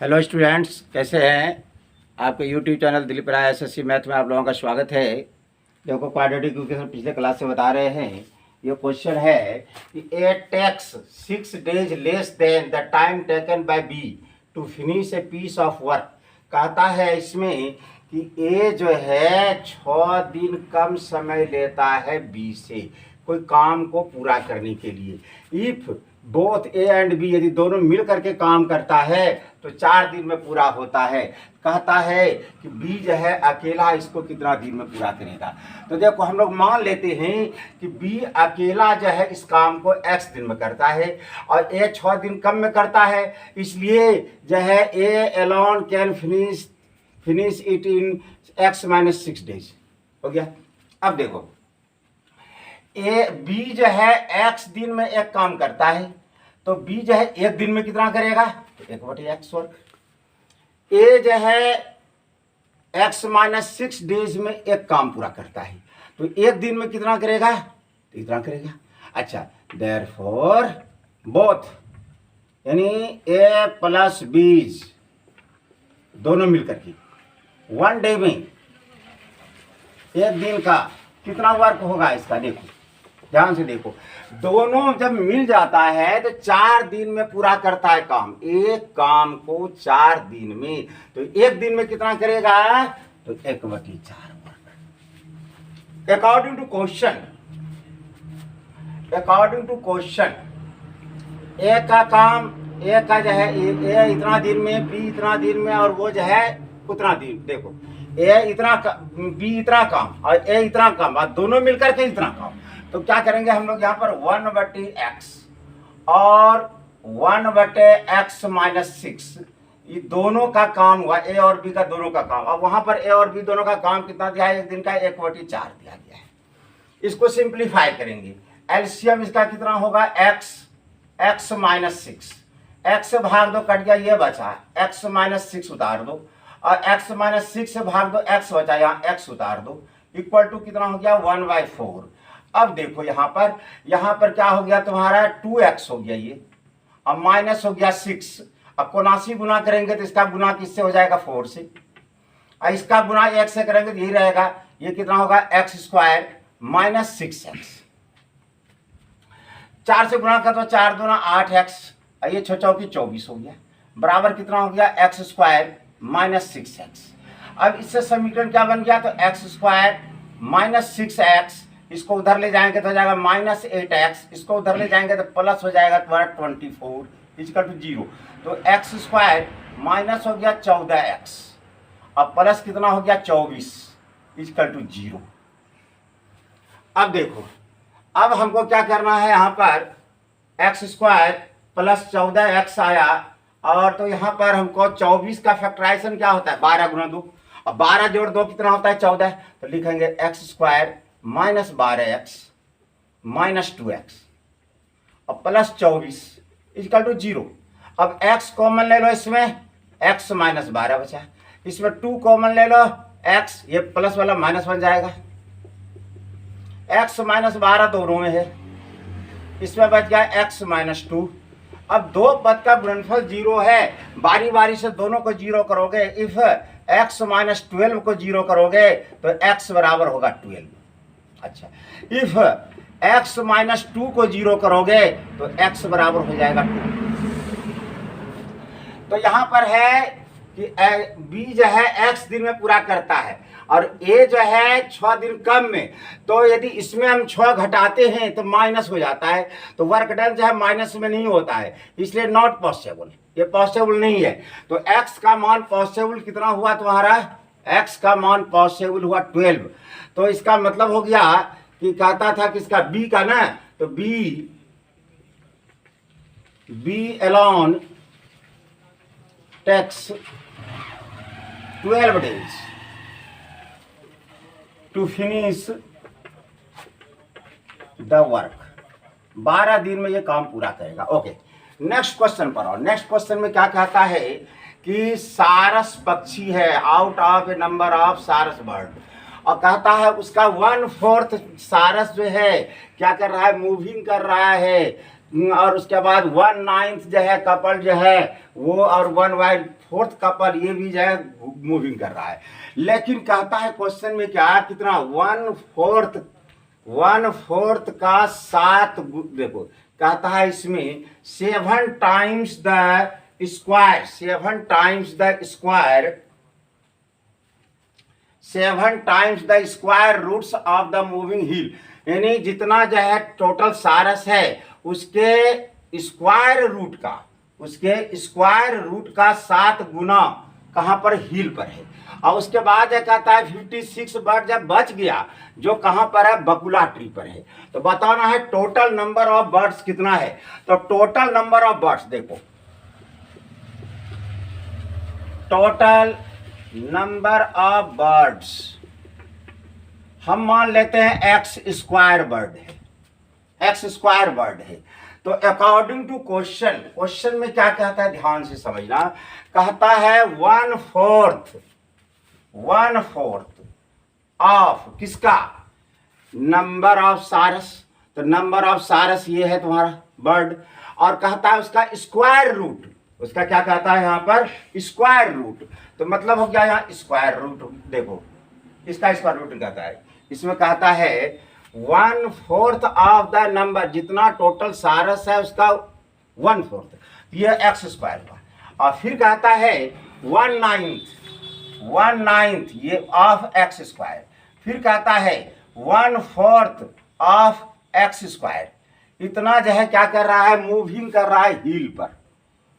Hello students, कैसे हैं। आपके यूट्यूब चैनल दिलीप राय एसएससी मैथ में आप लोगों का स्वागत है। देखो, क्वाड्रेटिक इक्वेशन पिछले क्लास से बता रहे हैं। ये क्वेश्चन है कि A takes 6 days less than the time taken by B to finish a piece of work. कहता है इसमें कि ए जो है 6 दिन कम समय लेता है बी से कोई काम को पूरा करने के लिए। If both A and B, यदि दोनों मिल करके काम करता है तो 4 दिन में पूरा होता है। कहता है कि बी जो है अकेला इसको कितना दिन में पूरा करेगा। तो देखो, हम लोग मान लेते हैं कि बी अकेला जो है इस काम को x दिन में करता है और ए 6 दिन कम में करता है, इसलिए जो है A alone can finish it in x-6 days। हो गया। अब देखो, ए बी जो है x दिन में एक काम करता है, तो बी जो है एक दिन में कितना करेगा, तो 1/x वर्ग। ए जो है x-6 days में एक काम पूरा करता है, तो एक दिन में कितना करेगा, तो इतना करेगा। अच्छा, देयरफॉर बोथ यानी ए प्लस बीज दोनों मिलकर के 1 day में, एक दिन का कितना वर्क होगा इसका। देखो, ध्यान से देखो, दोनों जब मिल जाता है तो 4 दिन में पूरा करता है काम। एक काम को 4 दिन में, तो एक दिन में कितना करेगा, तो 1/4 वर्क। अकॉर्डिंग टू क्वेश्चन ए का काम, ए का जो है ए इतना दिन में, बी इतना दिन में और वो जो है उतना दिन। देखो, ए इतना, बी इतना काम और ए इतना काम, और दोनों मिलकर के इतना काम। तो क्या करेंगे हम लोग यहाँ पर 1/x और 1/x-6, ये दोनों का काम हुआ, ए और बी का दोनों का काम। अब वहां पर ए और बी दोनों का काम कितना दिया है, एक दिन का 1/4 दिया गया है। इसको सिंप्लीफाई करेंगे, एलसीएम इसका कितना होगा, x-6। x से भाग दो, कट गया, ये बचा, x-6 उतार दो, और x-6 से भाग दो, x बचा, यहाँ x उतार दो, इक्वल टू कितना हो गया, 1/4। अब देखो यहाँ पर क्या हो गया तुम्हारा, 2x हो गया ये, अब माइनस हो गया 6। अब 79 गुना करेंगे तो इसका गुना किससे हो जाएगा, 4 से, और इसका गुना 1 से करेंगे तो यही रहेगा, ये कितना होगा, x² - 6x। 4 से गुना कर दो, 4 दूना 8x, ये 6 चौकी 24 हो गया, बराबर कितना हो गया, x² - 6x। अब इससे समीकरण क्या बन गया, तो x² - 6x, इसको उधर ले जाएंगे तो हो जाएगा -8x, इसको उधर ले जाएंगे तो प्लस हो जाएगा तुम्हारा 24 इक्वल टू 0। तो x² माइनस हो गया 14x और प्लस कितना हो गया 24 इक्वल टू 0। अब देखो, अब हमको क्या करना है, यहाँ पर x² + 14x आया, और तो यहाँ पर हमको 24 का फैक्टराइजेशन क्या होता है, 12 गुना 2, और 12 जोड़ 2 कितना होता है, 14। तो लिखेंगे x² - 12x - 2x और प्लस 24 इक्वल टू 0। अब x कॉमन ले लो, इसमें x - 12 बचा, इसमें 2 कॉमन ले लो, x ये प्लस वाला माइनस बन जाएगा, x - 12 दोनों में है, इसमें बच गया x - 2। अब दो पद का गुणनफल 0 है, बारी बारी से दोनों को 0 करोगे। इफ x - 12 को 0 करोगे तो x बराबर होगा 12। अच्छा, इफ x - 2 को 0 करोगे तो x बराबर हो जाएगा 2। तो यहाँ पर है कि b जो है x दिन में पूरा करता है और a जो है 6 दिन कम में। तो यदि इसमें हम 6 घटाते हैं तो माइनस हो जाता है, तो वर्क डन जो है माइनस में नहीं होता है, इसलिए नॉट पॉसिबल, ये पॉसिबल नहीं है। तो x का मान पॉसिबल कितना हुआ तुम्हारा, x का मान पॉसिबल हुआ 12। तो इसका मतलब हो गया कि कहता था कि इसका b का ना, तो b alone takes 12 days to finish the work. 12 दिन में ये काम पूरा करेगा। ओके, नेक्स्ट क्वेश्चन पर आओ। नेक्स्ट क्वेश्चन में क्या कहता है कि सारस पक्षी है, out of A number of सारस बर्ड, और कहता है उसका 1/4 सारस जो है क्या कर रहा है, मूविंग कर रहा है। और उसके बाद 1/9 जो है कपल जो है वो, और 1/4 कपल ये भी जो है मूविंग कर रहा है। लेकिन कहता है क्वेश्चन में क्या, कितना 1/4 का 7, देखो कहता है इसमें 7 times the square, 7 times the square, 7 times the square roots of the moving hill, यानी जितना जो है टोटल सारस है उसके स्क्वायर रूट का, उसके स्क्वायर रूट का 7 गुना कहां पर, हिल पर है। और उसके बाद यह कहता है 56 बर्ड जब बच गया जो कहां पर है, बकुला ट्री पर है। तो बताना है टोटल नंबर ऑफ बर्ड्स कितना है। तो टोटल नंबर ऑफ बर्ड्स देखो, टोटल नंबर ऑफ बर्ड्स हम मान लेते हैं एक्स स्क्वायर बर्ड है, एक्स स्क्वायर बर्ड है। तो अकॉर्डिंग टू क्वेश्चन, क्वेश्चन में क्या कहता है ध्यान से समझना, कहता है 1/4 ऑफ किसका, नंबर ऑफ सारस। तो नंबर ऑफ सारस ये है तुम्हारा बर्ड, और कहता है उसका स्क्वायर रूट, उसका क्या कहता है यहाँ पर, स्क्वायर रूट। तो मतलब हो गया यहाँ स्क्वायर रूट, देखो इसका स्क्वायर रूट कहता है, इसमें कहता है 1/4 ऑफ द नंबर, जितना टोटल सारस है उसका 1/4, ये एक्स स्क्वायर का। और फिर कहता है 1/9 ये ऑफ एक्स स्क्वायर, फिर कहता है 1/4 ऑफ एक्स स्क्वायर। इतना जो है क्या कर रहा है, मूविंग कर रहा है हिल पर,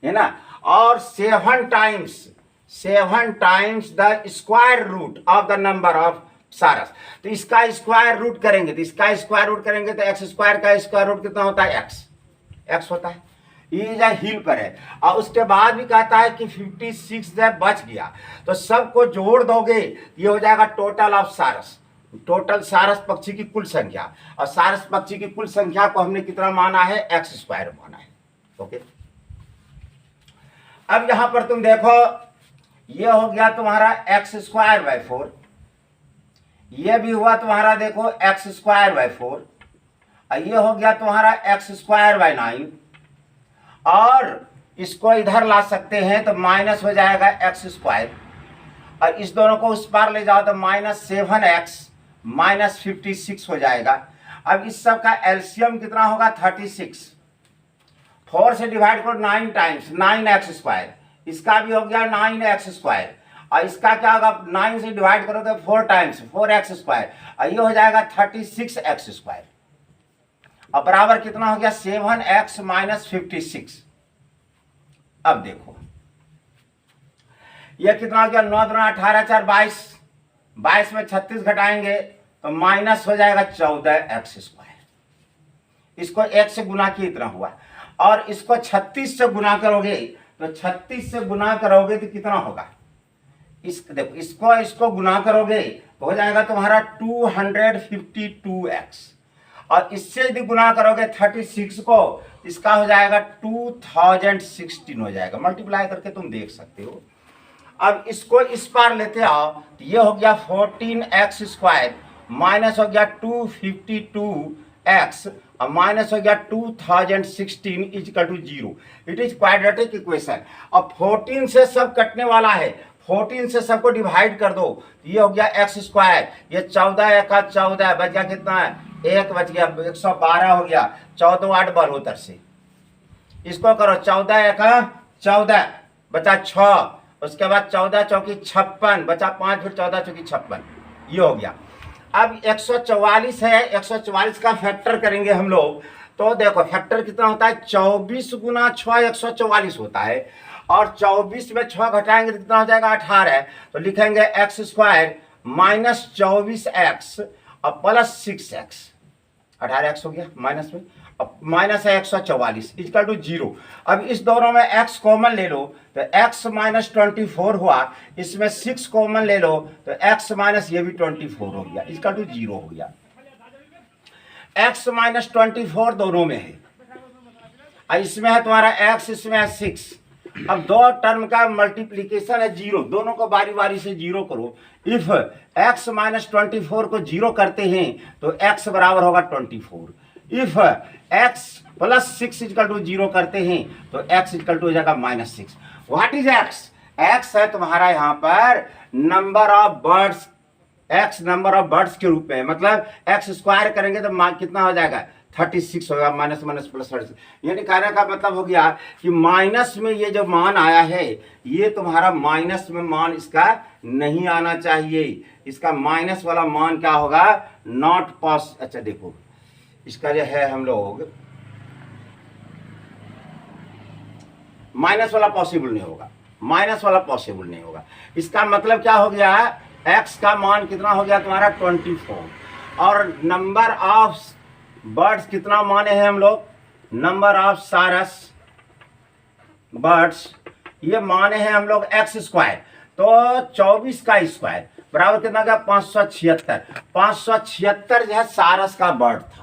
है ना। और 7 times the square root of the number of सारस। तो इसका स्क्वायर रूट करेंगे, तो इसका स्क्वायर रूट करेंगे तो एक्स स्क्वायर का स्क्वायर रूट कितना होता है, एक्स होता है। ये जो हिल पर है। और उसके बाद भी कहता है कि 56 जब बच गया तो सबको जोड़ दोगे, ये हो जाएगा टोटल ऑफ सारस, टोटल सारस पक्षी की कुल संख्या। और सारस पक्षी की कुल संख्या को हमने कितना माना है, एक्स स्क्वायर माना है। ओके, अब यहां पर तुम देखो, ये हो गया तुम्हारा x²/4, ये भी हुआ तुम्हारा देखो x²/4, और ये हो गया तुम्हारा x²/9, और इसको इधर ला सकते हैं तो माइनस हो जाएगा x², और इस दोनों को उस पार ले जाओ तो -7x -56 हो जाएगा। अब इस सब का एलसीएम कितना होगा, 36। 4 से डिवाइड करो 9 टाइम्स, 9x², इसका भी हो गया 9x², और इसका क्या होगा, 9 से डिवाइड करो तो 4 टाइम्स 4x², और ये हो जाएगा 36x², और बराबर कितना हो गया, 7x -56। अब देखो ये कितना हो गया, 9 दूना 18 4 22, 22 में 36 घटाएंगे तो माइनस हो जाएगा 14x²। इसको 1 से गुना किए इतना हुआ, और इसको 36 से गुना करोगे तो 36 से गुना करोगे तो कितना होगा, इस देखो इसको गुना करोगे तो हो जाएगा तुम्हारा 252x, और इससे यदि गुना करोगे 36 को, इसका हो जाएगा 2016 हो जाएगा। मल्टीप्लाई करके तुम देख सकते हो। अब इसको इस पार लेते आओ तो ये हो गया 14x² माइनस हो गया 252x और माइनस हो गया 2016 equal to 0। It is quadratic equation. अब 14 से सब कटने वाला है, 14 से सबको डिवाइड कर दो, ये हो गया x², ये 14 1 14 बच गया कितना है, 1 बच गया, 112 हो गया, 14 8 72 से इसको करो, 14 1 14 बचा 6, उसके बाद 14 चौकी 56 बचा 5, फिर 14 चौकी 56, ये हो गया। अब 144 है, 144 का फैक्टर करेंगे हम लोग तो देखो फैक्टर कितना होता है, 24 गुना 6 144 होता है, और 24 में 6 घटाएंगे तो कितना हो जाएगा 18। तो लिखेंगे x² माइनस 24x और प्लस 6x, 18x हो गया माइनस में, अब माइनस है 144 इक्वल टू 0। अब इस दोनों में x कॉमन ले लो तो x माइनस 24 हुआ, इसमें 6 कॉमन ले लो तो x माइनस ये भी 24 हो गया, इक्वल टू 0 हो गया। x माइनस 24 दोनों में है, और इसमें है तुम्हारा x, इसमें है 6। अब दो टर्म का मल्टीप्लीकेशन है 0, दोनों को बारी बारी से 0 करो। इफ x माइनस 24 को 0 करते हैं तो x बराबर होगा 24। इफ x +6 इक्वल टू 0 करते हैं तो x इक्वल टू हो जाएगा -6। What is x? x है तुम्हारा यहाँ पर number of birds, x number of birds के रूप में, मतलब x स्क्वायर करेंगे तो कितना हो जाएगा 36 होगा, माइनस माइनस प्लस 36। यानी कहने का मतलब हो गया कि माइनस में ये जो मान आया है ये तुम्हारा माइनस में मान इसका नहीं आना चाहिए, इसका माइनस वाला मान क्या होगा, नॉट पॉस। अच्छा देखो इसका जो है हम लोग माइनस वाला पॉसिबल नहीं होगा, माइनस वाला पॉसिबल नहीं होगा। इसका मतलब क्या हो गया, x का मान कितना हो गया तुम्हारा 24 और नंबर ऑफ बर्ड्स कितना माने हैं हम लोग, नंबर ऑफ सारस बर्ड्स ये माने हैं हम लोग x स्क्वायर, तो 24 का स्क्वायर बराबर कितना का 576। 576 जो है सारस का बर्ड था।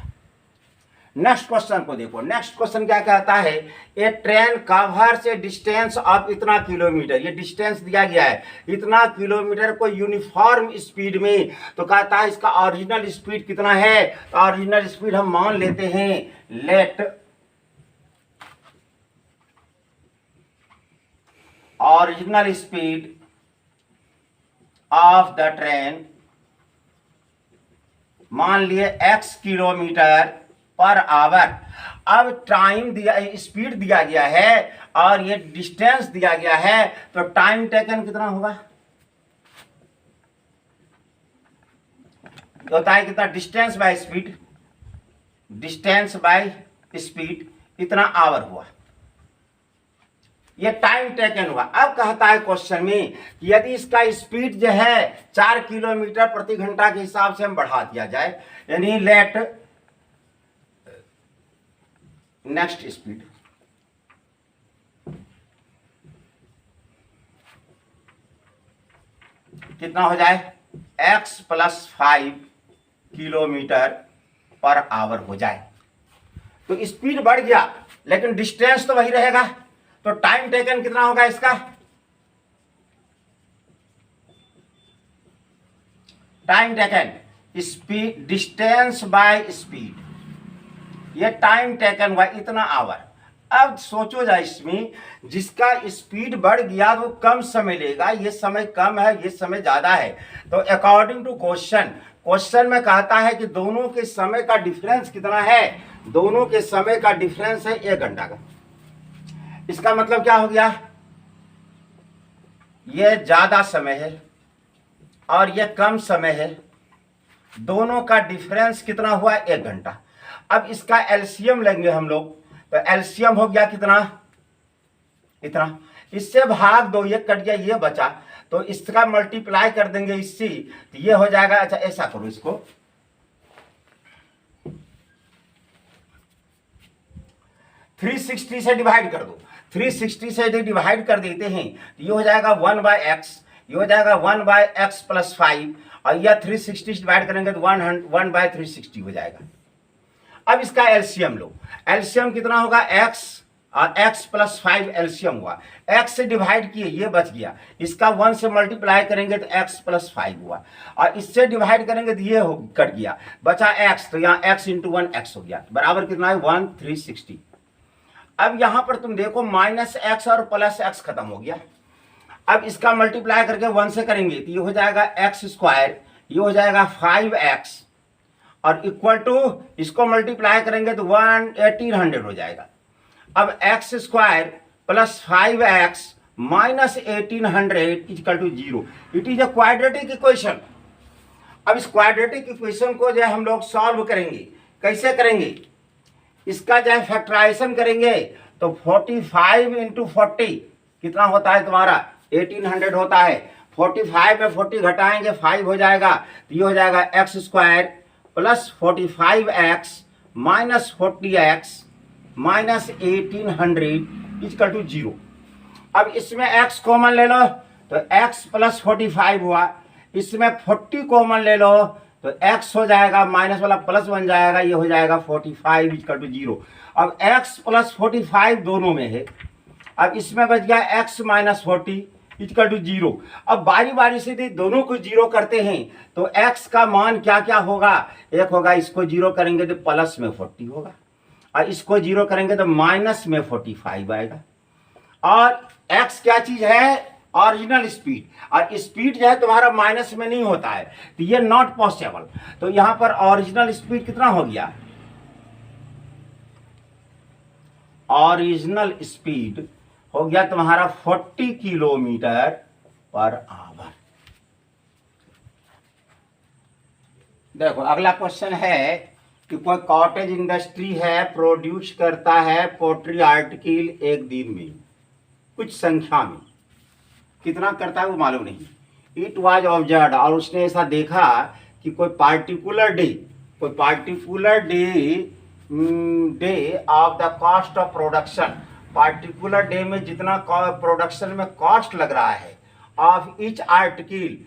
नेक्स्ट क्वेश्चन को देखो, नेक्स्ट क्वेश्चन क्या कहता है, a train covers a distance of इतना किलोमीटर, ये डिस्टेंस दिया गया है इतना किलोमीटर को यूनिफॉर्म स्पीड में, तो कहता है इसका ओरिजिनल स्पीड कितना है, तो ओरिजिनल स्पीड हम मान लेते हैं let original speed of the train, मान लिए x किलोमीटर पर आवर। अब टाइम दिया, स्पीड दिया गया है और ये डिस्टेंस दिया गया है, तो टाइम टेकन कितना होगा, तो होता है कितना, distance by speed, distance by speed इतना आवर हुआ, ये टाइम टेकन हुआ। अब कहता है क्वेश्चन में कि यदि इसका स्पीड जो है 4 किलोमीटर प्रति घंटा के हिसाब से हम बढ़ा दिया जाए, यानी लेट नेक्स्ट स्पीड कितना हो जाए, x + 5 किलोमीटर पर आवर हो जाए, तो स्पीड बढ़ गया लेकिन डिस्टेंस तो वही रहेगा, तो टाइम टेकन कितना होगा इसका, time taken speed distance by speed, ये टाइम टेकन हुआ इतना आवर। अब सोचो जा इसमें, जिसका स्पीड बढ़ गया वो कम समय लेगा, ये समय कम है ये समय ज्यादा है, तो अकॉर्डिंग टू क्वेश्चन, क्वेश्चन में कहता है कि दोनों के समय का डिफरेंस कितना है, दोनों के समय का डिफरेंस है 1 घंटा का। इसका मतलब क्या हो गया, ये ज्यादा समय है और ये कम समय है, दोनों का डिफरेंस कितना हुआ 1 घंटा। अब इसका एलसीएम लेंगे हम लोग, तो एलसीएम हो गया कितना, इतना, इससे भाग दो, ये कट गया ये बचा, तो इसका मल्टीप्लाई कर देंगे इससे, तो ये हो जाएगा। अच्छा ऐसा करो, इसको 360 से डिवाइड कर दो, 360 से यदि डिवाइड कर देते हैं तो ये हो जाएगा 1/x, ये हो जाएगा 1/x + 5, और यह 360 से डिवाइड करेंगे तो 1/360 हो जाएगा। अब इसका एलसीएम लो, एलसीएम कितना होगा, x और x + 5 एलसीएम हुआ, x से डिवाइड किए ये बच गया, इसका 1 से मल्टीप्लाई करेंगे तो x + 5 हुआ, और इससे डिवाइड करेंगे तो ये कट गया, बचा x, तो यहाँ x × 1 x हो गया, बराबर कितना है 1/360। अब यहाँ पर तुम देखो -x और +x खत्म हो गया, अब इसका मल्टीप्लाई करके 1 से करेंगे तो ये हो जाएगा x², ये हो जाएगा 5x, और इक्वल टू इसको मल्टीप्लाई करेंगे तो 1800 हो जाएगा। अब x² + 5x - 1800 = 0, it is a quadratic equation. अब इस क्वाड्रेटिक इक्वेशन को जो है हम लोग सॉल्व करेंगे, कैसे करेंगे, इसका जो है फैक्टराइजेशन करेंगे, तो 45 × 40 कितना होता है तुम्हारा 1800 होता है, 45 में 40 घटाएंगे 5 हो जाएगा, तो ये हो जाएगा x² + 45x - 40x - 1800 = 0। अब इसमें x कॉमन ले लो तो x + 45 हुआ, इसमें 40 कॉमन ले लो तो x हो जाएगा, माइनस वाला प्लस बन जाएगा, ये हो जाएगा 45 = 0। अब x + 45 दोनों में है, अब इसमें बच गया x - 40 = 0। अब बारी बारी से यदि दोनों को 0 करते हैं तो x का मान क्या क्या होगा, एक होगा, इसको 0 करेंगे तो प्लस में 40 होगा, और इसको जीरो करेंगे तो माइनस में 45 आएगा। और x क्या चीज है? ओरिजिनल स्पीड, और स्पीड जो है तुम्हारा माइनस में नहीं होता है, तो ये नॉट पॉसिबल। तो यहां पर ओरिजिनल स्पीड कितना हो गया? ओरिजिनल स्पीड हो गया तुम्हारा 40 किलोमीटर पर आवर। देखो अगला क्वेश्चन है कि कोई कॉटेज इंडस्ट्री है, प्रोड्यूस करता है पोल्ट्री आर्टिकल एक दिन में कुछ संख्या में, कितना करता है वो मालूम नहीं। इट वाज ऑब्जर्व्ड, और उसने ऐसा देखा कि कोई particular day of the cost of production, particular day में जितना प्रोडक्शन में कॉस्ट लग रहा है ऑफ ईच आर्टिकल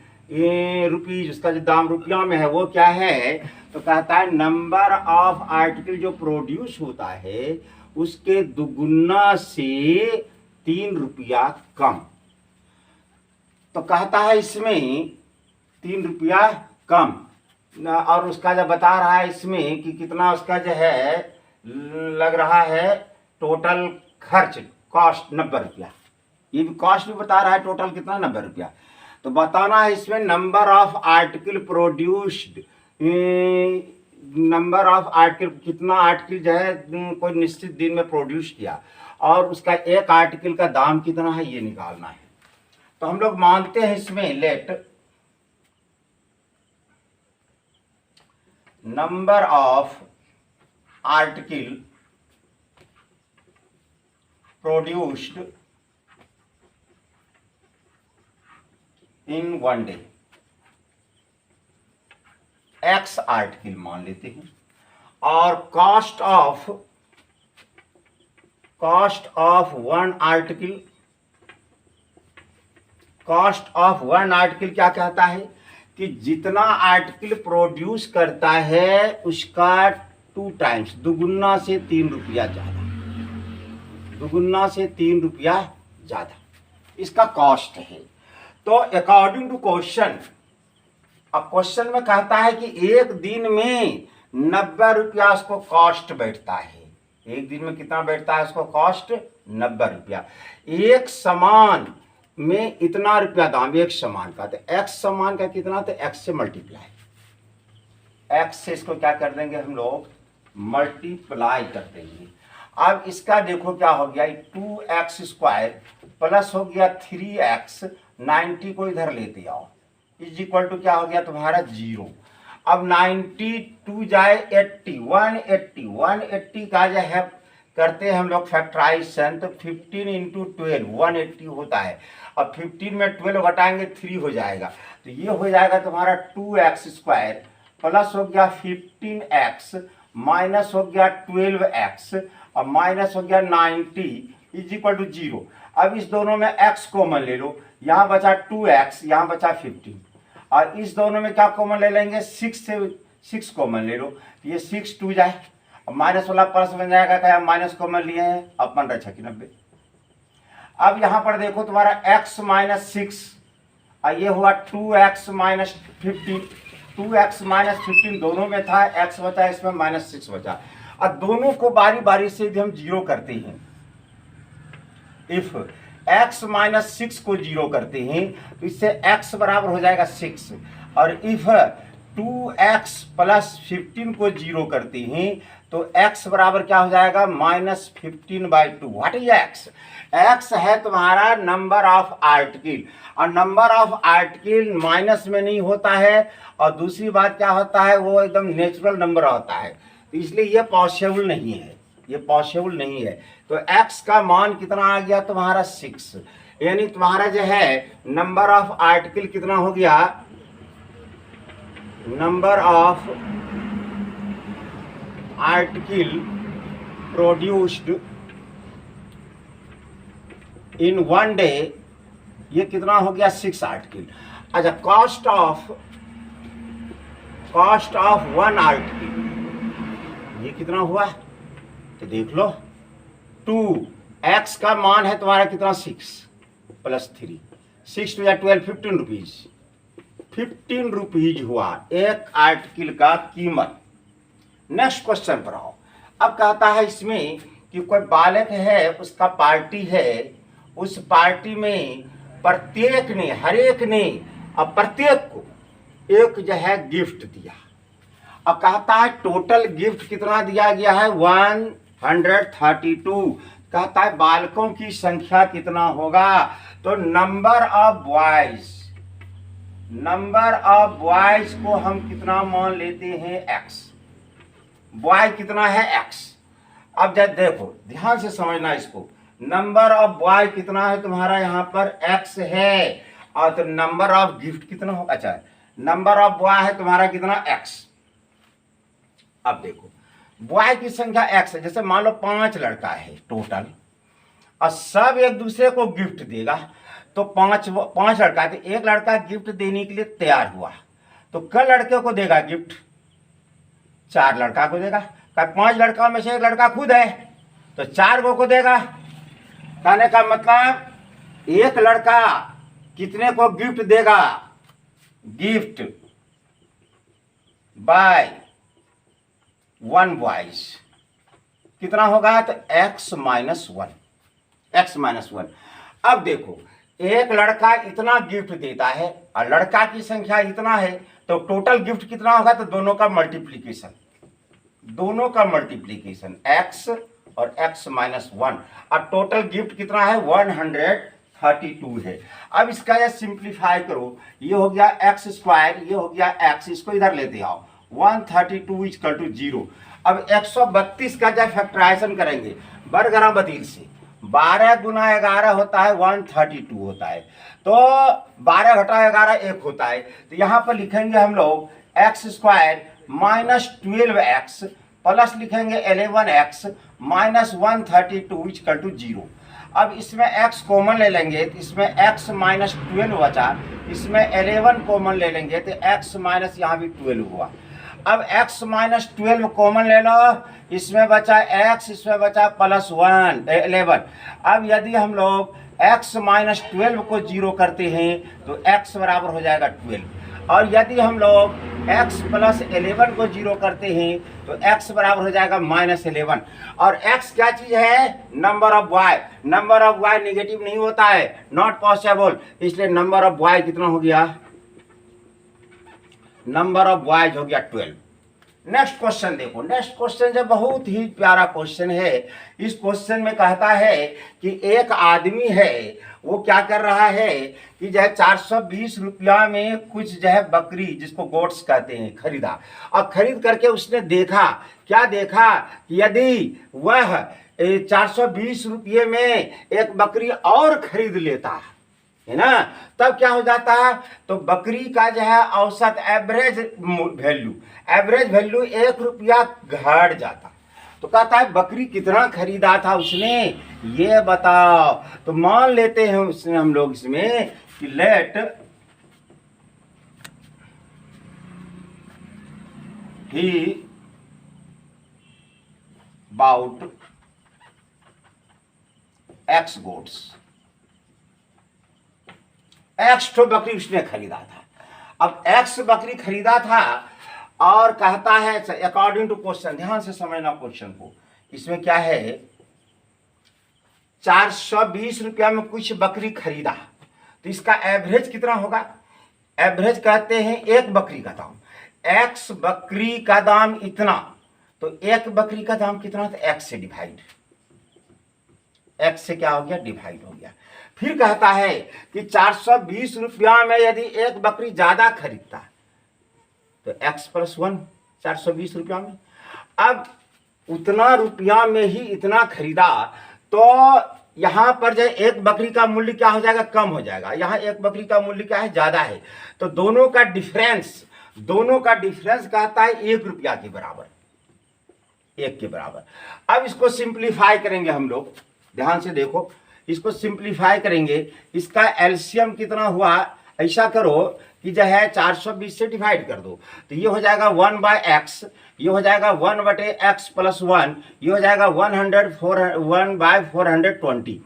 रुपीज, उसका जो दाम रुपया में है वो क्या है? तो कहता है नंबर ऑफ आर्टिकल जो प्रोड्यूस होता है उसके दुगुना से 3 रुपया कम। तो कहता है इसमें 3 रुपया कम, और उसका जो बता रहा है इसमें कि कितना उसका जो है लग रहा है टोटल खर्च, कॉस्ट 90 रुपया। ये भी कॉस्ट भी बता रहा है टोटल कितना, 90 रुपया। तो बताना है इसमें number of article produced, number of article, कितना आर्टिकल जो है कोई निश्चित दिन में प्रोड्यूस किया, और उसका एक आर्टिकल का दाम कितना है ये निकालना है। तो हम लोग मानते हैं इसमें let number of article produced in one day, x article मान लेते हैं, और cost of one article, cost of one article क्या कहता है कि जितना आर्टिकल प्रोड्यूस करता है उसका 2 टाइम्स, दुगुना से 3 रुपया ज्यादा, दुगुना से 3 रुपया ज्यादा इसका कॉस्ट है। तो अकॉर्डिंग टू क्वेश्चन, अब क्वेश्चन में कहता है कि एक दिन में 90 रुपया उसको कॉस्ट बैठता है, एक दिन में कितना बैठता है उसको कॉस्ट? 90 रुपया। एक सामान में इतना रुपया दाम एक सामान का, तो एक्स सामान का कितना? तो एक्स से मल्टीप्लाई, एक्स से इसको क्या कर देंगे हम लोग? मल्टीप्लाई कर देंगे। अब इसका देखो क्या हो गया, 2x स्क्वायर प्लस हो गया 3x, 90 को इधर लेते आओ, इज इक्वल टू क्या हो गया तुम्हारा 0। अब 92 जाए 80, 180 का जो है करते हैं हम लोग फैक्टराइजेशन, तो 15 इंटू 12 180 होता है। अब 15 में 12 घटाएंगे 3 हो जाएगा, तो ये हो जाएगा तुम्हारा 2x स्क्वायर प्लस हो गया 15x माइनस हो गया 12x और माइनस हो गया 90 इज इक्वल टू 0। अब इस दोनों में x कॉमन ले लो, यहाँ बचा 2x, यहाँ बचा 15, और इस दोनों में क्या कॉमन ले लेंगे? 6 से 6 कॉमन ले लो, ये 6 2 जाए, अब माइनस वाला प्लस बन जाएगा, क्या माइनस कॉमन लिए हैं, अब 15×6=90। अब यहाँ पर देखो तुम्हारा x माइनस 6 और ये हुआ 2x माइनस 15, 2x माइनस 15 दोनों में था, x बचा इसमें माइनस 6 बचा। अब दोनों को बारी बारी से यदि हम जीरो करते हैं, इफ x माइनस 6 को जीरो करते हैं तो इससे x बराबर हो जाएगा 6, और इफ 2x प्लस 15 को जीरो करते हैं तो x बराबर क्या हो जाएगा? -15/2। What is x? x है तुम्हारा नंबर ऑफ आर्टिकल, और नंबर ऑफ आर्टिकल माइनस में नहीं होता है, और दूसरी बात क्या होता है, वो एकदम नेचुरल नंबर होता है, तो इसलिए ये पॉसिबल नहीं है, ये पॉसिबल नहीं है। तो x का मान कितना आ गया तुम्हारा 6, यानी तुम्हारा जो है नंबर ऑफ आर्टिकल कितना हो गया? Number of article produced in one day, ये कितना हो गया? 6 आर्टिकल। अच्छा, कॉस्ट ऑफ वन आर्टिकल ये कितना हुआ? तो देख लो, 2x का मान है तुम्हारा कितना? 6 प्लस 3, 6 2 12, 15 रुपीज, 15 रुपीज हुआ एक आर्टिकल का कीमत। नेक्स्ट क्वेश्चन पर आओ। अब कहता है इसमें कि कोई बालक है, उसका पार्टी है, उस पार्टी में प्रत्येक ने, हर एक ने, अब प्रत्येक को एक जो है गिफ्ट दिया। अब कहता है टोटल गिफ्ट कितना दिया गया है 132। कहता है बालकों की संख्या कितना होगा, तो नंबर ऑफ बॉयज को हम कितना मान लेते हैं x। बॉय कितना है x। अब जब देखो ध्यान से समझना इसको, नंबर ऑफ बॉय कितना है तुम्हारा यहाँ पर x है, और तो नंबर ऑफ गिफ्ट कितना होगा, अच्छा नंबर ऑफ बॉय है तुम्हारा कितना x। अब देखो बॉय की संख्या x है, जैसे मान लो 5 लड़का है टोटल और सब एक दूसरे को गिफ्ट देगा, तो पांच लड़का, तो एक लड़का गिफ्ट देने के लिए तैयार हुआ, तो कई लड़के को देगा गिफ्ट, 4 लड़का को देगा। 5 लड़का में से एक लड़का खुद है तो 4 को देगा। कहने का मतलब एक लड़का कितने को गिफ्ट देगा, गिफ्ट बाय 1 बॉयज कितना होगा, तो x माइनस 1। अब देखो एक लड़का इतना गिफ्ट देता है और लड़का की संख्या इतना है, तो टोटल गिफ्ट कितना होगा, तो दोनों का मल्टीप्लीकेशन x और x माइनस 1, और टोटल गिफ्ट कितना है 132 है। अब इसका यह सिंप्लीफाई करो, ये हो गया x स्क्वायर, ये हो गया x, इसको इधर लेते आओ, 132 इक्वल टू 0। अब 132 का जब फैक्टराइजेशन करेंगे बरगरा बदील से, 12 गुना 11 होता है 132 होता है, तो 12 घटा 11 1 होता है, तो यहाँ पर लिखेंगे हम लोग x square minus 12x plus लिखेंगे 11x माइनस 132 इक्वल टू 0। अब इसमें x कॉमन ले लेंगे तो इसमें x माइनस 12 बचा, इसमें 11 कॉमन ले लेंगे तो x माइनस यहाँ भी 12 हुआ। अब x माइनस 12 कॉमन ले लो, इसमें बचा x, इसमें बचा प्लस 11। अब यदि हम लोग x माइनस 12 को 0 करते हैं तो x बराबर हो जाएगा 12, और यदि हम लोग x प्लस 11 को 0 करते हैं तो x बराबर हो जाएगा माइनस 11। और x क्या चीज है, number of y। Number of y negative नहीं होता है, नॉट पॉसिबल, इसलिए नंबर ऑफ y कितना हो गया, नंबर ऑफ बॉयज हो गया 12। नेक्स्ट क्वेश्चन देखो, नेक्स्ट क्वेश्चन जो बहुत ही प्यारा क्वेश्चन है। इस क्वेश्चन में कहता है कि एक आदमी है, वो क्या कर रहा है कि जो है 420 रुपया में कुछ जो है बकरी, जिसको गोट्स कहते हैं, खरीदा, और खरीद करके उसने देखा, क्या देखा कि यदि वह 420 रुपये में एक बकरी और खरीद लेता है ना, तब क्या हो जाता है, तो बकरी का जो है औसत एवरेज वैल्यू 1 रुपया घट जाता। तो कहता है बकरी कितना खरीदा था उसने, ये बताओ। तो मान लेते हैं उसने हम लोग इसमें कि लेट ही बाउट एक्स गोट्स, एक्स तो बकरी उसने खरीदा था। अब एक्स बकरी खरीदा था और कहता है अकॉर्डिंग टू क्वेश्चन, ध्यान से समझना क्वेश्चन को, इसमें क्या है 420 रुपया में कुछ बकरी खरीदा, तो इसका एवरेज कितना होगा, एवरेज कहते हैं एक बकरी का दाम, एक्स बकरी का दाम इतना, तो एक बकरी का दाम कितना, तो एक्स से डिवाइड, एक्स से क्या हो गया, डिवाइड हो गया। फिर कहता है कि 420 रुपया में यदि एक बकरी ज्यादा खरीदता तो x प्लस 1 420 रुपया में। अब उतना रुपया में ही इतना खरीदा, तो यहाँ पर जो एक बकरी का मूल्य क्या हो जाएगा, कम हो जाएगा, यहाँ एक बकरी का मूल्य क्या है, ज्यादा है, तो दोनों का डिफरेंस कहता है 1 रुपया के बराबर, 1 के बराबर। अब इसको सिंप्लीफाई करेंगे हम लोग, ध्यान से देखो, इसको सिंप्लीफाई करेंगे, इसका एलसीएम कितना हुआ, ऐसा करो कि जो है 420 से डिवाइड कर दो, तो ये हो जाएगा 1/x, ये हो जाएगा 1/x प्लस 1, ये हो जाएगा 1/420।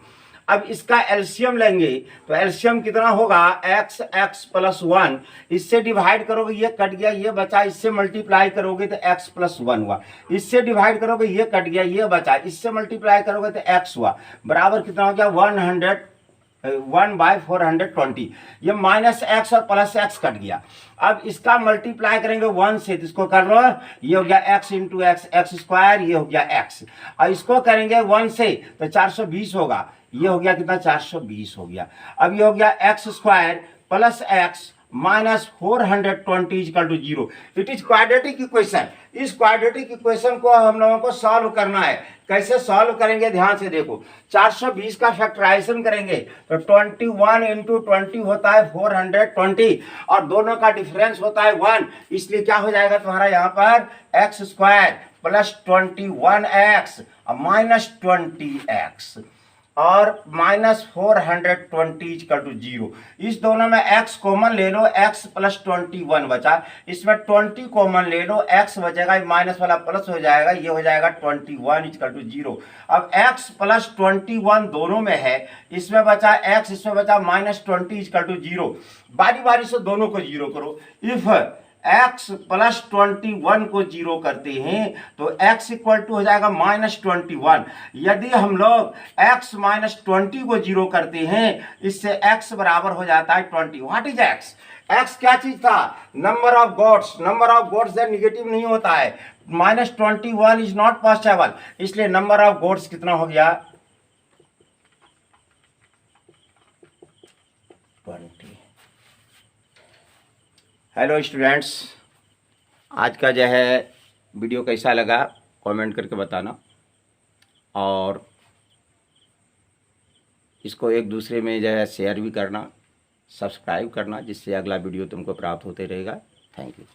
अब इसका एलसीएम लेंगे तो एलसीएम कितना होगा, एक्स एक्स प्लस 1, इससे डिवाइड करोगे ये कट गया ये बचा, इससे मल्टीप्लाई करोगे तो एक्स प्लस 1 हुआ, इससे डिवाइड करोगे ये कट गया ये बचा, इससे मल्टीप्लाई करोगे तो एक्स हुआ, बराबर कितना हो गया 1/420। ये माइनस एक्स और प्लस एक्स कट गया। अब इसका मल्टीप्लाई करेंगे 1 से, तो इसको कर लो, ये हो गया x into x, x square, ये हो गया x, और इसको करेंगे 1 से तो 420 होगा, ये हो गया कितना 420 हो गया। अब ये हो गया x square plus x minus 420 equal to 0। It is quadratic equation. इस क्वाड्रेटिक इक्वेशन को हम लोगों को सॉल्व करना है। कैसे सॉल्व करेंगे, ध्यान से देखो, 420 का फैक्टराइजेशन करेंगे तो 21 इंटू 20 होता है 420, और दोनों का डिफरेंस होता है 1, इसलिए क्या हो जाएगा तुम्हारा यहाँ पर x square plus 21x minus 20x और माइनस 420 इक्वल टू 0। इस दोनों में x कॉमन ले लो, x प्लस 21 बचा, इसमें 20 कॉमन ले लो, x बचेगा, माइनस वाला प्लस हो जाएगा, ये हो जाएगा 21 इक्वल टू 0। अब x प्लस 21 दोनों में है, इसमें बचा x, इसमें बचा माइनस 20 इक्वल टू 0। बारी बारी से दोनों को 0 करो। इफ x प्लस 21 को 0 करते हैं तो x इक्वल टू हो जाएगा माइनस 21। यदि हम लोग x माइनस 20 को 0 करते हैं, इससे x बराबर हो जाता है 20। What is x? x क्या चीज था, number of gods. Number of gods negative नहीं होता है, माइनस 21 इज नॉट पॉसिबल, इसलिए नंबर ऑफ गॉड्स कितना हो गया 20। हेलो स्टूडेंट्स, आज का जो है वीडियो कैसा लगा कमेंट करके बताना, और इसको एक दूसरे में जो है शेयर भी करना, सब्सक्राइब करना, जिससे अगला वीडियो तुमको प्राप्त होते रहेगा। Thank you.